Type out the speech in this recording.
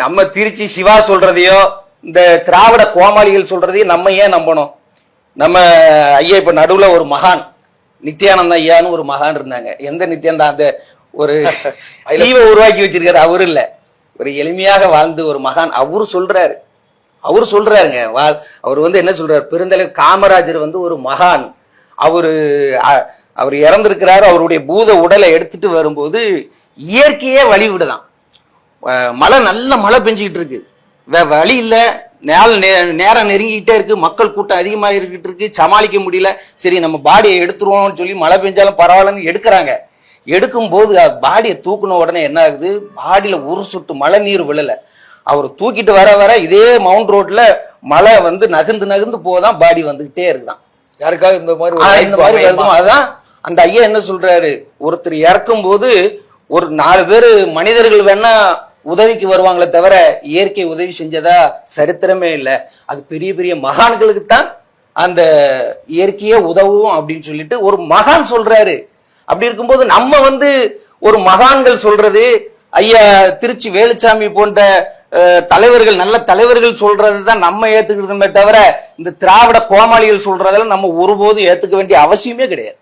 நம்ம திருச்சி சிவா சொல்றதையோ இந்த திராவிட கோமாளிகள் சொல்றதையும் நம்ம ஏன் நம்பணும்? நம்ம ஐயா இப்ப நடுவுல ஒரு மகான் நித்யானந்த ஐயான்னு ஒரு மகான் இருந்தாங்க. எந்த நித்யானந்தா? அந்த ஒரு தீவை உருவாக்கி வச்சிருக்காரு அவரு இல்ல, ஒரு எளிமையாக வாழ்ந்து ஒரு மகான். அவரு சொல்றாருங்க. அவர் என்ன சொல்றாரு, பெருந்தலைவர் காமராஜர் ஒரு மகான். அவர் இறந்திருக்கிறாரு. அவருடைய பூத உடலை எடுத்துட்டு வரும்போது இயற்கையே வழி விடுதான். நல்ல மழை பெஞ்சுக்கிட்டு இருக்கு, வழி இல்ல, நேரம் நெருங்கிக்கிட்டே இருக்கு, மக்கள் கூட்டம் அதிகமாக இருக்கிட்டு இருக்கு, சமாளிக்க முடியல. சரி நம்ம பாடியை எடுத்துருவோம்னு சொல்லி மழை பெஞ்சாலும் பரவாயில்லன்னு எடுக்கிறாங்க. எடுக்கும் போது பாடியை தூக்குன உடனே என்ன ஆகுது, பாடியில ஒரு சொட்டு மழை நீர் விழல. அவர் தூக்கிட்டு வர வர இதே மவுண்ட் ரோட்ல மழை நகர்ந்து போதான் பாடி வந்துகிட்டே இருக்குதான். யாருக்காக இந்த மாதிரி வருதும். அதுதான் அந்த ஐயா என்ன சொல்றாரு, ஒருத்தர் இறக்கும் போது ஒரு 4 பேர் மனிதர்கள் வேணா உதவிக்கு வருவாங்களே தவிர இயற்கை உதவி செஞ்சதா சரித்திரமே இல்லை. அது பெரிய பெரிய மகான்களுக்கு தான் அந்த இயற்கையே உதவும் அப்படின்னு சொல்லிட்டு ஒரு மகான் சொல்றாரு. அப்படி இருக்கும்போது நம்ம ஒரு மகான்கள் சொல்றது, ஐயா திருச்சி வேலுச்சாமி போன்ற தலைவர்கள், நல்ல தலைவர்கள் சொல்றதுதான் நம்ம ஏத்துக்கிறதுமே தவிர இந்த திராவிட கோமாளிகள் சொல்றதெல்லாம் நம்ம ஒருபோதும் ஏத்துக்க வேண்டிய அவசியமே கிடையாது.